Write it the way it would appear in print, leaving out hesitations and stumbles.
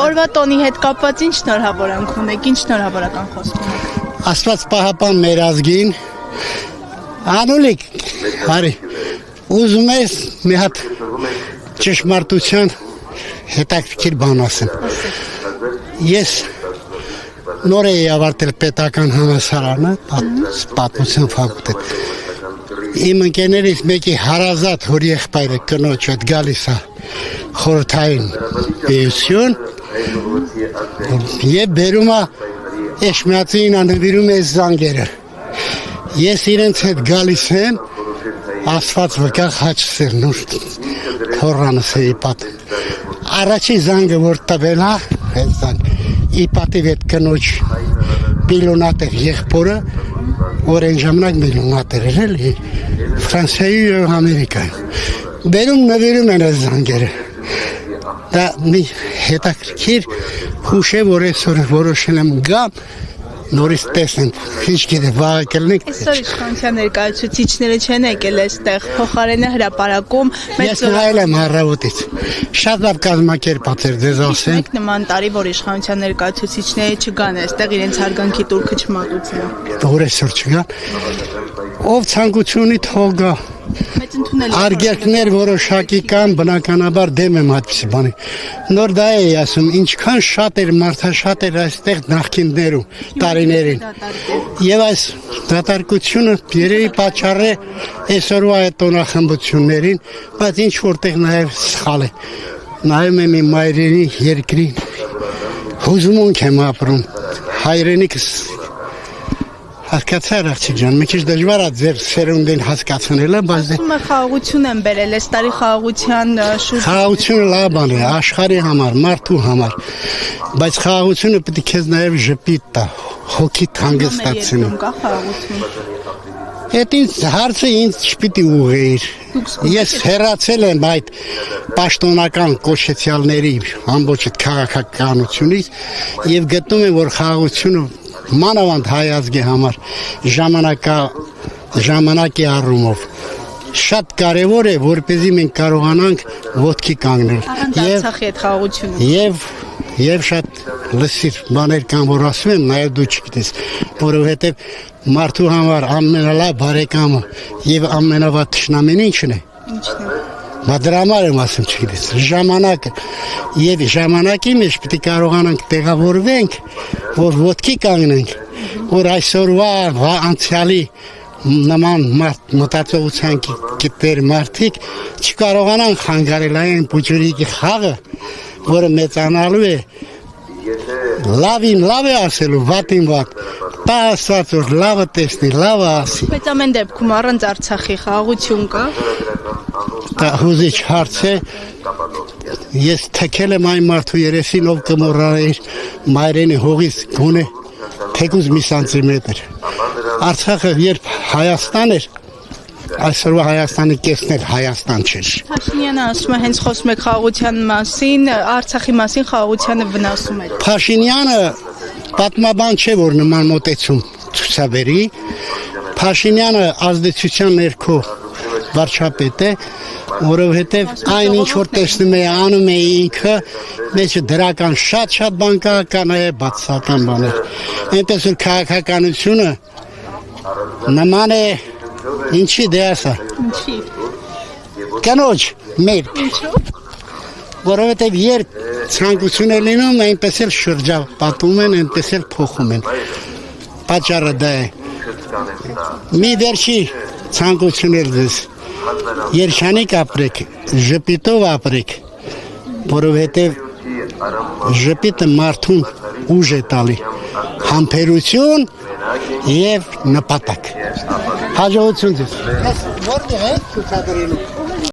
Օրվա տոնի հետ կապված ինչ շնորհավորանք ունեք, ինչ շնորհավորական խոսք ունեք։ Աստված պահապան մեր ազգին, Անուլիկ, հարի, ուզում ես մի հատ ճշմարտության հետաքրքիր բան ասեմ։ Ես նոր էի ավարտել պետական համալսարանը, պատմության ֆակուլտետ։ Իմ ընկերներից մեկի հարազատ հոր եղբայրը կնոջ հետ գալիս է խորհրդային պետություն եւ բերում է Էշմիածին անվիրում է զանգերը։ Ես իրենց հետ գալիս եմ, Աստված վկա խաչսեր նոր թորանս է իպատ։ Առաջի զանգը որ տվել է, այդ զանգ, իպատի վետ կնոջ միլիոնատեր եղբորը, որ այն ժամանակ միլիոնատեր էր էլի, Ֆրանսիայի և Ամերիկայում։ Բերում նվիրում են այս զանգերը։ Դա մի հետաքրքիր հուշ է, որ այսօր որոշել եմ գամ, նորից տեսնեմ, ինչ գիտեմ, վաղը կլնենք։ Այսօր իշխանության ներկայացուցիչները չեն եկել այստեղ, փոխարենը հրապարակում։ Ես նայել եմ առավոտից, շատ լավ կազմակերպած էր, ձեզ ասեմ։ Իսկ նման տարի, որ իշխանության ներկայացուցիչները չգան այստեղ, իրենց հարգանքի տուրքը չմատուցեն։ Որ այսօր չգան, ով ցանկությունի թող գա։ Արգելքներ որոշակի կան, բնականաբար դեմ եմ այդպիսի բանի։ Նոր դա էի ասում, ինչքան շատ էր մարդաշատ էր այստեղ նախկիններում, տարիներին։ Եվ այս դատարկությունը երևի պատճառ է այսօրվա այդ տոնախմբություններին, բայց ինչ որտեղ նաև սխալ է։ Նայում եմ իմ մայրենի երկրին, հուզմունք եմ ապրում, հայրենիքս հասկացար աղջիկ ջան, մի քիչ դժվար է ձեր սերունդին հասկացնելը, բայց ասում է խաղաղություն են բերել, այս տարի խաղաղության շուրջ։ Խաղաղությունը լավ բան է, աշխարհի համար, մարդու համար, բայց խաղաղությունը պետք է քեզ նաև ժպիտ տա, հոգիդ հանգստացնի։ Այդ ինձ հարցը ինձ չպիտի ուղղեր։ Ես հեռացել եմ այդ պաշտոնական կոչեցյալների ամբողջ քաղաքականությունից եւ գտնում եմ, որ խաղաղությունը մանավանդ հայ ազգի համար ժամանակի առումով շատ կարևոր է, որպեսզի մենք կարողանանք ոտքի կանգնել։ Եվ շատ լսիր բաներ կան, որ ասում եմ, նաև դու չգիտես, որովհետև մարդու համար ամենալավ բարեկամը եւ ամենավատ թշնամին ինչն է։ Բա դրա համար եմ ասում, չգիտես, ժամանակը եւ ժամանակի մեջ պետք է կարողանանք տեղավորվենք, որ ոտքի կանգնենք, որ այսօրվա անցյալի նման մտածողության գիտեր մարդիկ չկարողանան խանգարել այն փոքրիկի խաղը, որը մեծանալու է լավին լավ է ասելու, վատին վատ, տասած որ լավը տեսնի, լավը ասի։ Բայց ամեն դեպքում առանց Արցախի խաղաղություն կա։ Դա հուզիչ հարց է, ես թքել եմ այն մարդու երեսին, ով կմոռանար մայրենի հողից գոնե թեկուզ մի սանտիմետր։ Արցախը երբ Հայաստան էր, այսօրվա Հայաստանի կեսն էլ Հայաստան չէր։ Փաշինյանը ասում է, հենց խոսում եք խաղաղության մասին, Արցախի մասին խաղաղությանը վնասում է։ Փաշինյանը պատմաբան չէ, որ նման մոտեցում ցուցաբերի։ Փաշինյանը ազդեցության ներքո վարչապետ է, որովհետև այն ինչ որ տեսնում է, անում է ինքը, մեջը դրական շատ բան կա, նաև բացասական բաներ։ Այնպես որ քաղաքականությունը նման է ինչի դե ասա։ Ինչի։ Կնոջ մեր։ Որովհետև երբ ցանկություն է լինում, այնպես էլ շրջապատում են, այնպես էլ փոխում են։ Պատճառը դա է։ Մի վերջի ցանկություն էլ դες երջանիկ ապրեք, ժպիտով ապրեք, որովհետև ժպիտը մարդուն ուժ է տալի, համբերություն եւ նպատակ։ Հաջողություն ձեզ։ Որտե՞ղ է ցուցադրելու։